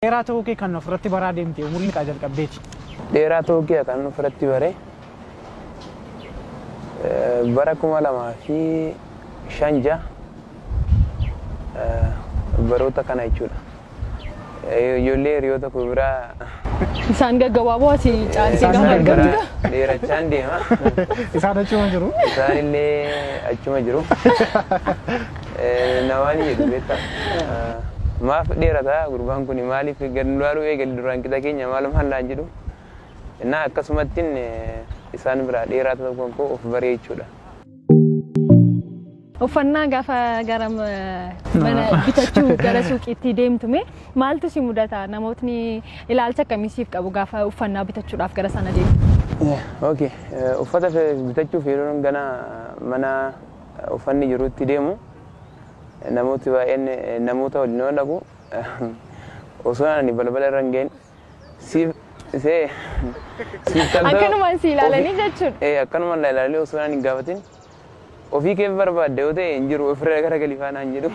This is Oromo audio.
Dheeraa ta'uu kee kan ofirratti baraa deemte umuriin kaa jalqabdeeti. Dheeraa ta'uu kee kan ofirratti bare bara 2005 baroota kana jechuudha. Ijoollee hiriyoota koo biraa isaan gaggabaaboo asii caalsee gaafa argamtudha. Dheerachaan deema. Isaan achuma jiru. Isaan illee achuma jiru. Namoonni jedhu beektaa. Maaf dheerataa gurbaan kun maaliif gad laaluu eegalee duraan qixa keenya maalum hallaan jedhu. Innaa akkasumattiin isaan biraa dheeraa ta'uu koo of baree jechuudha. Uffannaa gaafa gara mana bitachuu gara suuqiitti deemtume maaltu si mudata? Namootni ilaalcha akkamiisiif qabu gaafa uffannaa bitachuudhaaf gara sana deemu? Okay, uffata bitachuuf yeroo gana mana uffanni jirutti deemu namooti baay'een namoota waliin yoo dhaqu osoo ani balbala irra hin ga'in akkanumaan si ilaalanii jechuudha. Akkanumaan ilaalee osoo ani hin gaafatin ofii kee barbaadde yoo ta'e hin jiru ofirra gara galifaa naan jedhu.